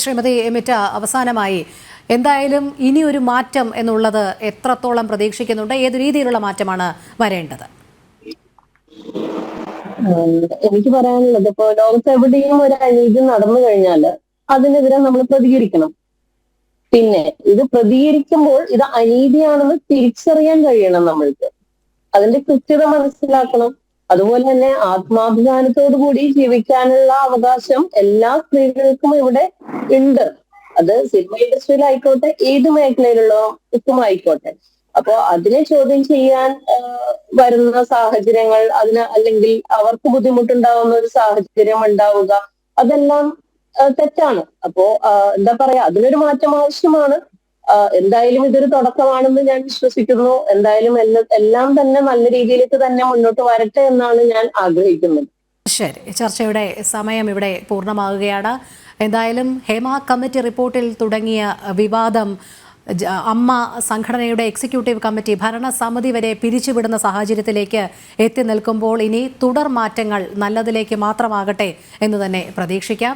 ശ്രീമതി മിറ്റ, അവസാനമായി എന്തായാലും ഇനി ഒരു മാറ്റം എന്നുള്ളത് എത്രത്തോളം പ്രതീക്ഷിക്കുന്നുണ്ട്? ഏത് രീതിയിലുള്ള മാറ്റമാണ് വരേണ്ടത്? എനിക്ക് പറയാനുള്ളത്, ഇപ്പോ ലോകത്ത് എവിടെയും ഒരു അനീതി നടന്നു കഴിഞ്ഞാൽ അതിനെതിരെ നമ്മൾ പ്രതികരിക്കണം. പിന്നെ ഇത് പ്രതികരിക്കുമ്പോൾ ഇത് അനീതിയാണെന്ന് തിരിച്ചറിയാൻ കഴിയണം നമ്മൾക്ക്. അതിന്റെ കൃത്യത മനസ്സിലാക്കണം. അതുപോലെ തന്നെ ആത്മാഭിമാനത്തോടു കൂടി ജീവിക്കാനുള്ള അവകാശം എല്ലാ സ്ത്രീകൾക്കും ഇവിടെ ഉണ്ട്. അത് സിനിമ ഇൻഡസ്ട്രിയിലായിക്കോട്ടെ, ഏത് മേഖലയിലുള്ളവർക്കും ആയിക്കോട്ടെ. അപ്പോ അതിനെ ചോദ്യം ചെയ്യാൻ വരുന്ന സാഹചര്യങ്ങൾ, അല്ലെങ്കിൽ അവർക്ക് ബുദ്ധിമുട്ടുണ്ടാവുന്ന ഒരു സാഹചര്യം ഉണ്ടാവുക, അതെല്ലാം തെറ്റാണ്. അപ്പോ എന്താ പറയാ, അതിനൊരു മാറ്റം ആവശ്യമാണ്. എന്തായാലും ഇതൊരു തുടക്കമാണെന്ന് ഞാൻ വിശ്വസിക്കുന്നു. എന്തായാലും എല്ലാം തന്നെ നല്ല രീതിയിലേക്ക് തന്നെ മുന്നോട്ട് വരട്ടെ എന്നാണ് ഞാൻ ആഗ്രഹിക്കുന്നത്. ശരി, ചർച്ചയുടെ സമയം ഇവിടെ പൂർണ്ണമാകുകയാണ്. എന്തായാലും ഹേമ കമ്മിറ്റി റിപ്പോർട്ടിൽ തുടങ്ങിയ വിവാദം അമ്മ സംഘടനയുടെ എക്സിക്യൂട്ടീവ് കമ്മിറ്റി ഭരണസമിതി വരെ പിരിച്ചുവിടുന്ന സാഹചര്യത്തിലേക്ക് എത്തി നിൽക്കുമ്പോൾ ഇനി തുടർ മാറ്റങ്ങൾ നല്ലതിലേക്ക് മാത്രമാകട്ടെ എന്ന് തന്നെ പ്രതീക്ഷിക്കാം.